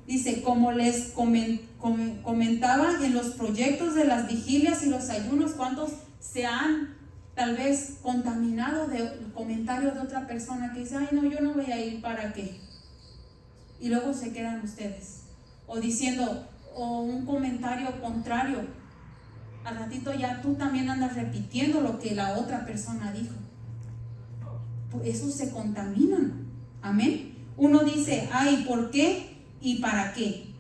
Dice, como les comentaba en los proyectos de las vigilias y los ayunos, ¿cuántos se han tal vez contaminado del comentario de otra persona que dice: ay, no, yo no voy a ir, ¿para qué? Y luego se quedan ustedes. O diciendo, o un comentario contrario. Al ratito ya tú también andas repitiendo lo que la otra persona dijo. Por eso se contaminan. Amén. Uno dice: ay, ¿por qué y para qué?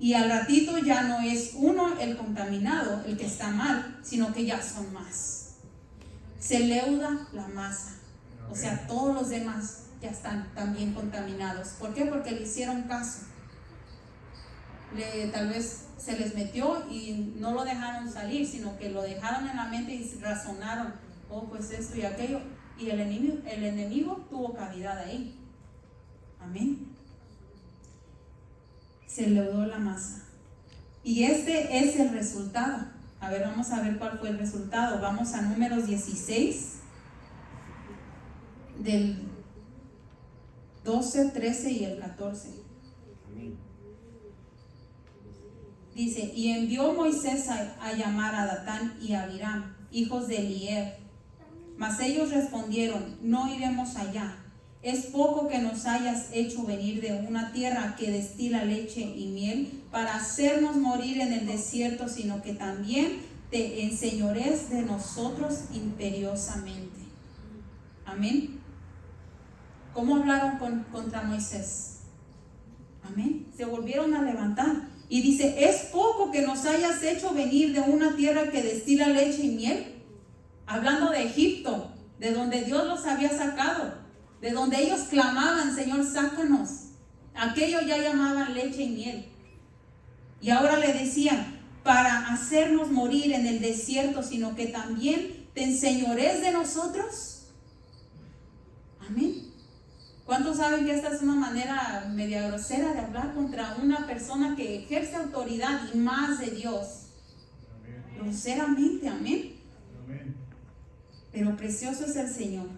Y al ratito ya no es uno el contaminado, el que está mal, sino que ya son más. Se leuda la masa. O sea, todos los demás ya están también contaminados. ¿Por qué? Porque le hicieron caso. Tal vez se les metió y no lo dejaron salir, sino que lo dejaron en la mente y razonaron, oh, pues esto y aquello. Y el enemigo tuvo cavidad ahí. Amén. Se leudó la masa. Y este es el resultado. A ver, vamos a ver cuál fue el resultado. Vamos a Números 16, del 12, 13 y el 14. Dice, y envió Moisés a llamar a Datán y a Abiram, hijos de Elier. Mas ellos respondieron, no iremos allá. Es poco que nos hayas hecho venir de una tierra que destila leche y miel para hacernos morir en el desierto, sino que también te enseñores de nosotros imperiosamente. Amén. ¿Cómo hablaron contra Moisés? Amén. Se volvieron a levantar. Y dice, es poco que nos hayas hecho venir de una tierra que destila leche y miel. Hablando de Egipto, de donde Dios los había sacado. De donde ellos clamaban, Señor, sácanos. Aquello ya llamaban leche y miel. Y ahora le decían, para hacernos morir en el desierto, sino que también te enseñores de nosotros. Amén. ¿Cuántos saben que esta es una manera media grosera de hablar contra una persona que ejerce autoridad y más de Dios? Amén. Groseramente, amén. Amén. Pero precioso es el Señor.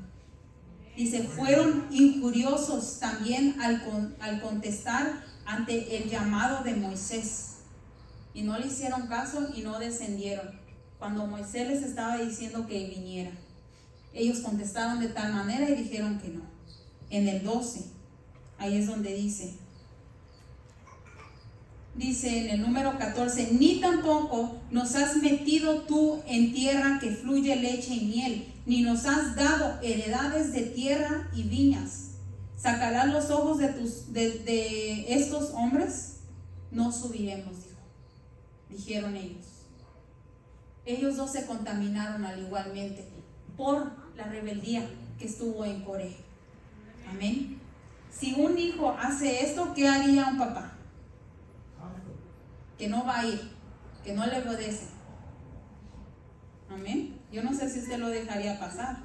Dice, fueron injuriosos también al contestar ante el llamado de Moisés. Y no le hicieron caso y no descendieron. Cuando Moisés les estaba diciendo que viniera, ellos contestaron de tal manera y dijeron que no. En el 12, ahí es donde dice en el número 14, ni tampoco nos has metido tú en tierra que fluye leche y miel, ni nos has dado heredades de tierra y viñas. ¿Sacarás los ojos de estos hombres? No subiremos, dijeron ellos. Ellos dos se contaminaron al igualmente por la rebeldía que estuvo en Coré. Amén. Si un hijo hace esto, ¿qué haría un papá? Que no va a ir, que no le obedece. Amén. Yo no sé si usted lo dejaría pasar.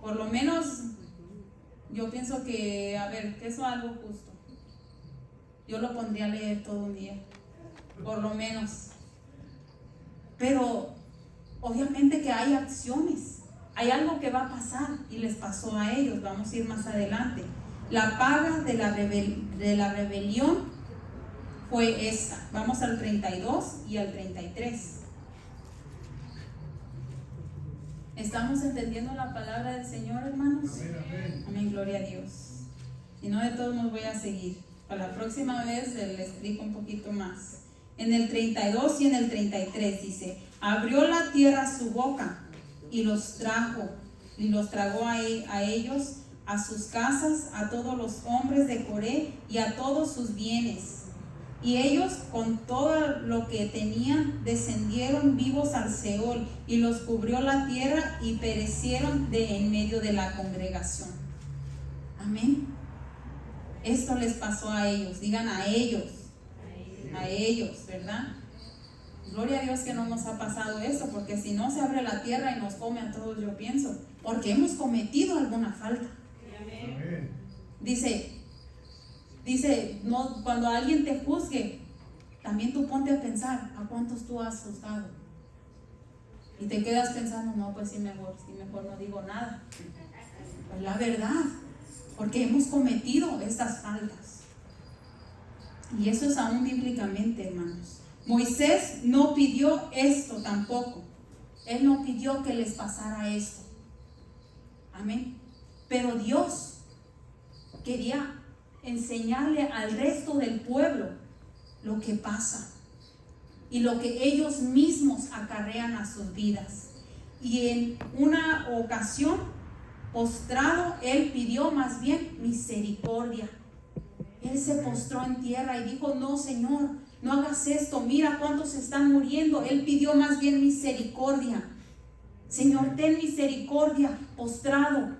Por lo menos, yo pienso que, que eso es algo justo. Yo lo pondría a leer todo un día, por lo menos. Pero, obviamente que hay acciones. Hay algo que va a pasar y les pasó a ellos. Vamos a ir más adelante. La paga de la rebelión fue esta. Vamos al 32 y al 33. ¿Estamos entendiendo la palabra del Señor, hermanos? Amén, amén. Amén, gloria a Dios. Si no, de todos modos voy a seguir. Para la próxima vez les explico un poquito más. En el 32 y en el 33 dice, abrió la tierra su boca y los tragó a ellos, a sus casas, a todos los hombres de Coré y a todos sus bienes. Y ellos con todo lo que tenían descendieron vivos al Seol, y los cubrió la tierra y perecieron de en medio de la congregación. Amén. Esto les pasó a ellos. Digan a ellos, ¿verdad? Gloria a Dios que no nos ha pasado eso, porque si no se abre la tierra y nos come a todos, yo pienso, porque hemos cometido alguna falta. Amén. Dice, no, cuando alguien te juzgue, también tú ponte a pensar, ¿a cuántos tú has juzgado? Y te quedas pensando, no, pues sí mejor no digo nada. Pues la verdad, porque hemos cometido estas faltas. Y eso es aún bíblicamente, hermanos. Moisés no pidió esto tampoco. Él no pidió que les pasara esto. Amén. Pero Dios quería enseñarle al resto del pueblo lo que pasa y lo que ellos mismos acarrean a sus vidas. Y en una ocasión, postrado, él pidió más bien misericordia. él se postró en tierra y dijo, no, Señor, no hagas esto, mira cuántos están muriendo. Él pidió más bien misericordia. Señor, ten misericordia, postrado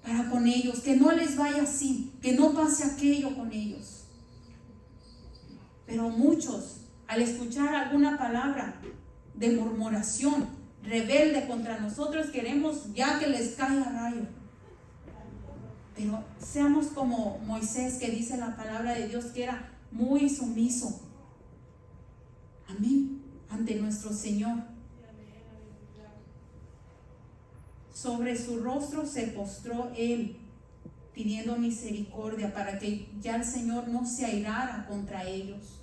para con ellos, que no les vaya así, que no pase aquello con ellos. Pero muchos, al escuchar alguna palabra de murmuración, rebelde contra nosotros, queremos ya que les caiga rayo. Pero seamos como Moisés, que dice la palabra de Dios que era muy sumiso. Amén. Ante nuestro Señor. Sobre su rostro se postró él, pidiendo misericordia para que ya el Señor no se airara contra ellos.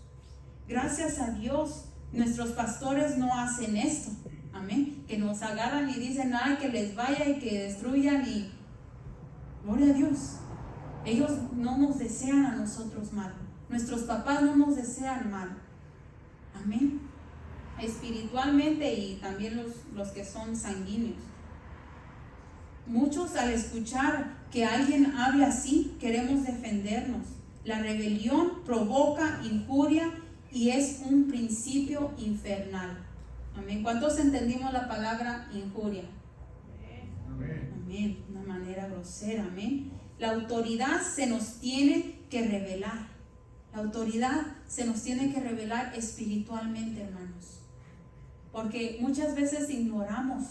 Gracias a Dios, nuestros pastores no hacen esto. Amén. Que nos agarran y dicen, ay, que les vaya y que destruyan, y gloria a Dios. Ellos no nos desean a nosotros mal. Nuestros papás no nos desean mal. Amén. Espiritualmente y también los que son sanguíneos. Muchos, al escuchar que alguien hable así, queremos defendernos. La rebelión provoca injuria y es un principio infernal. Amén. ¿Cuántos entendimos la palabra injuria? Amén. Amén. Una manera grosera. Amén. La autoridad se nos tiene que revelar. La autoridad se nos tiene que revelar espiritualmente, hermanos. Porque muchas veces ignoramos.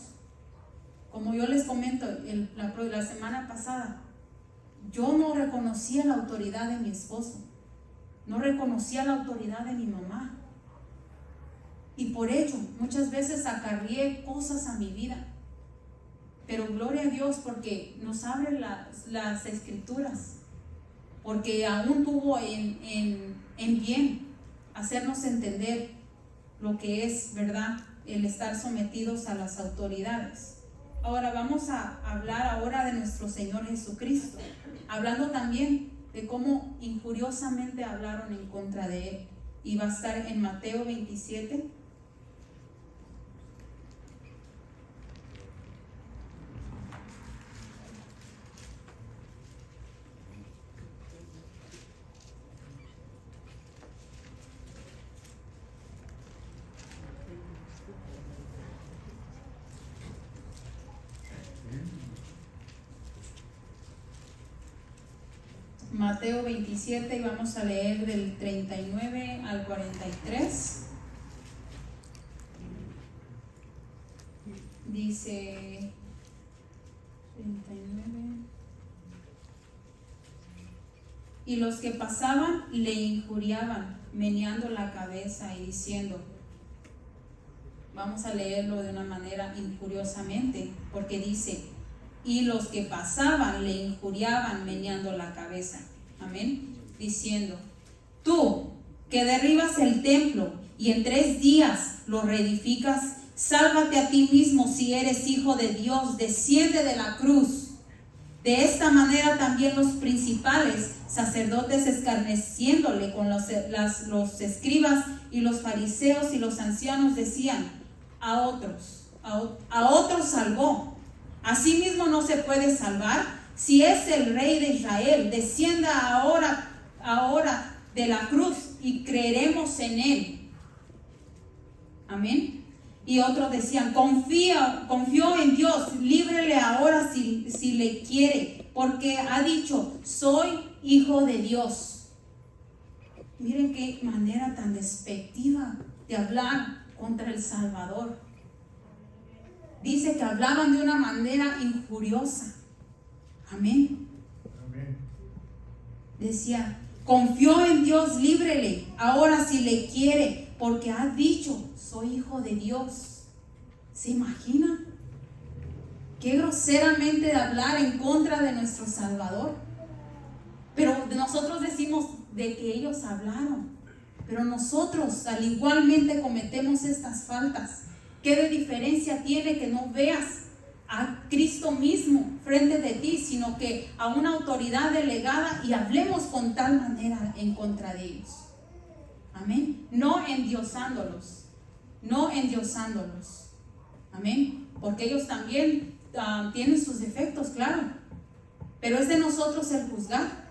Como yo les comento la semana pasada, yo no reconocía la autoridad de mi esposo. No reconocía la autoridad de mi mamá. Y por ello, muchas veces acarrié cosas a mi vida. Pero gloria a Dios, porque nos abre las escrituras. Porque aún tuvo en bien hacernos entender lo que es, ¿verdad?, el estar sometidos a las autoridades. Ahora vamos a hablar ahora de nuestro Señor Jesucristo, hablando también de cómo injuriosamente hablaron en contra de Él. Y va a estar en Mateo 27. Mateo 27 y vamos a leer del 39 al 43. Dice 39. Y los que pasaban le injuriaban, meneando la cabeza y diciendo, vamos a leerlo de una manera injuriosamente, porque dice, y los que pasaban le injuriaban meneando la cabeza. Amén. Diciendo, tú que derribas el templo y en 3 días lo reedificas, sálvate a ti mismo si eres hijo de Dios, desciende de la cruz. De esta manera también los principales sacerdotes, escarneciéndole con los escribas y los fariseos y los ancianos, decían, a otros salvó. Asimismo no se puede salvar. Si es el Rey de Israel, descienda ahora de la cruz y creeremos en Él. Amén. Y otros decían, confió en Dios, líbrele ahora si le quiere, porque ha dicho, soy hijo de Dios. Miren qué manera tan despectiva de hablar contra el Salvador. Dice que hablaban de una manera injuriosa. Amén. Amén. Decía, confió en Dios, líbrele ahora si le quiere, porque ha dicho, soy hijo de Dios. ¿Se imaginan? Qué groseramente de hablar en contra de nuestro Salvador. Pero nosotros decimos de que ellos hablaron, pero nosotros al igualmente cometemos estas faltas. ¿Qué de diferencia tiene que no veas a Cristo mismo frente de ti, sino que a una autoridad delegada y hablemos con tal manera en contra de ellos? Amén. No endiosándolos. Amén. Porque ellos también tienen sus defectos, claro. Pero es de nosotros el juzgar.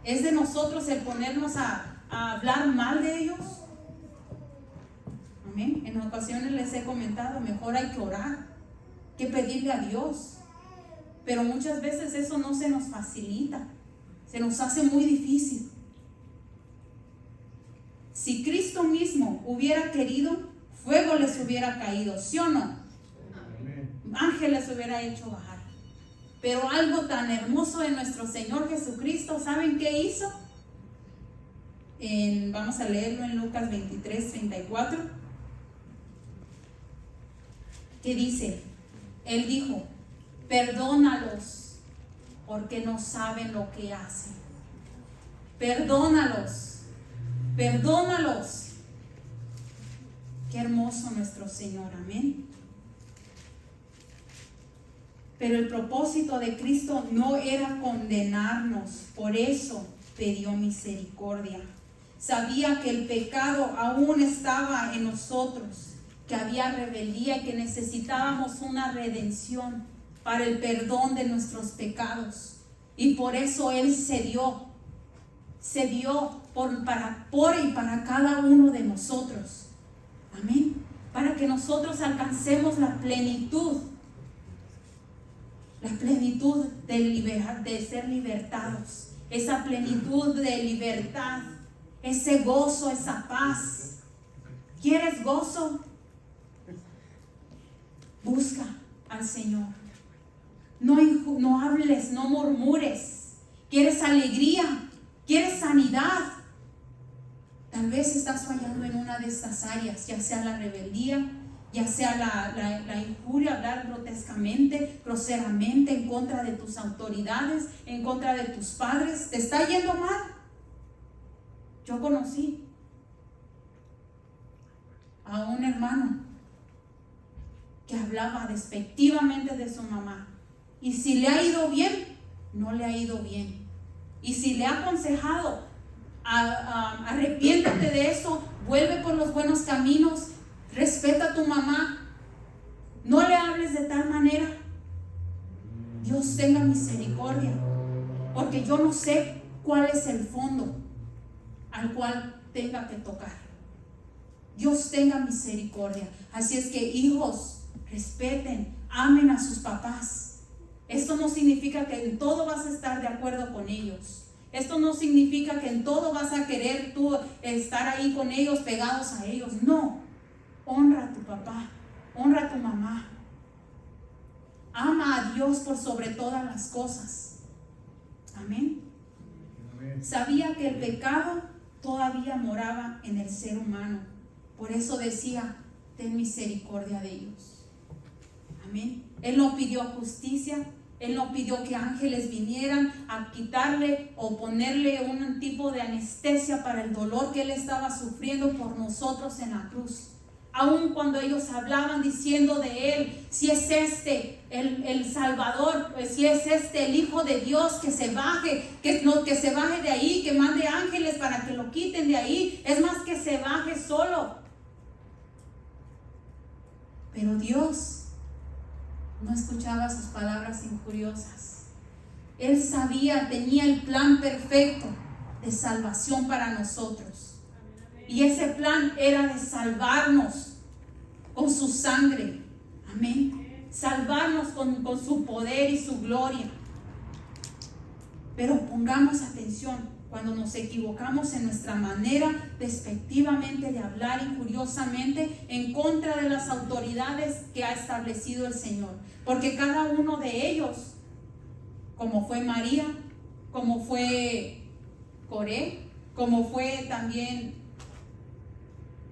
¿Es de nosotros el ponernos a hablar mal de ellos? Amén. En ocasiones les he comentado, mejor hay que orar, que pedirle a Dios. Pero muchas veces eso no se nos facilita, se nos hace muy difícil. Si Cristo mismo hubiera querido, fuego les hubiera caído, ¿sí o no? Amén. Ángeles hubiera hecho bajar. Pero algo tan hermoso de nuestro Señor Jesucristo, ¿saben qué hizo? Vamos a leerlo en Lucas 23:34, que dice, Él dijo, perdónalos porque no saben lo que hacen. Perdónalos, perdónalos. Qué hermoso nuestro Señor, amén. Pero el propósito de Cristo no era condenarnos, por eso pidió misericordia. Sabía que el pecado aún estaba en nosotros, que había rebeldía y que necesitábamos una redención para el perdón de nuestros pecados. Y por eso Él se dio para cada uno de nosotros. Amén. Para que nosotros alcancemos la plenitud de ser libertados, esa plenitud de libertad, ese gozo, esa paz. ¿Quieres gozo? Busca al Señor. No hables, no murmures. ¿Quieres alegría? ¿Quieres sanidad? Tal vez estás fallando en una de estas áreas, ya sea la rebeldía, ya sea la injuria, hablar grotescamente, groseramente en contra de tus autoridades, en contra de tus padres. ¿Te está yendo mal? Yo conocí a un hermano que hablaba despectivamente de su mamá. Y si le ha ido bien, no le ha ido bien. Y si le ha aconsejado, arrepiéntate de eso, vuelve por los buenos caminos, respeta a tu mamá, no le hables de tal manera. Dios tenga misericordia, porque yo no sé cuál es el fondo al cual tenga que tocar. Dios tenga misericordia. Así es que, hijos, respeten, amen a sus papás. Esto no significa que en todo vas a estar de acuerdo con ellos. Esto no significa que en todo vas a querer tú estar ahí con ellos, pegados a ellos. No. Honra a tu papá, honra a tu mamá. Ama a Dios por sobre todas las cosas. Amén. Amén. Sabía que el pecado todavía moraba en el ser humano. Por eso decía, ten misericordia de ellos. Amén. Él no pidió justicia. Él no pidió que ángeles vinieran a quitarle o ponerle un tipo de anestesia para el dolor que él estaba sufriendo por nosotros en la cruz. Aun cuando ellos hablaban diciendo de él, si es este el Salvador, pues si es este el Hijo de Dios, que se baje, que se baje de ahí, que mande ángeles para que lo quiten de ahí. Es más, que se baje solo. Pero Dios no escuchaba sus palabras injuriosas. Él sabía, tenía el plan perfecto de salvación para nosotros. Y ese plan era de salvarnos con su sangre. Amén. Salvarnos con su poder y su gloria. Pero pongamos atención. Cuando nos equivocamos en nuestra manera despectivamente de hablar injuriosamente en contra de las autoridades que ha establecido el Señor. Porque cada uno de ellos, como fue María, como fue Coré, como fue también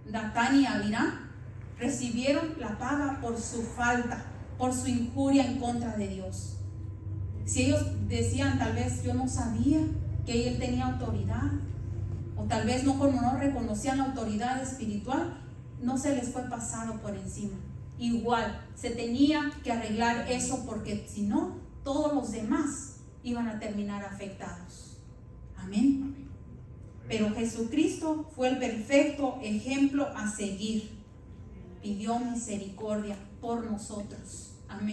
Datán y Abiram, recibieron la paga por su falta, por su injuria en contra de Dios. Si ellos decían, tal vez yo no sabía que él tenía autoridad, o tal vez no reconocían la autoridad espiritual, no se les fue pasado por encima. Igual se tenía que arreglar eso, porque si no, todos los demás iban a terminar afectados. Amén. Pero Jesucristo fue el perfecto ejemplo a seguir. Pidió misericordia por nosotros. Amén.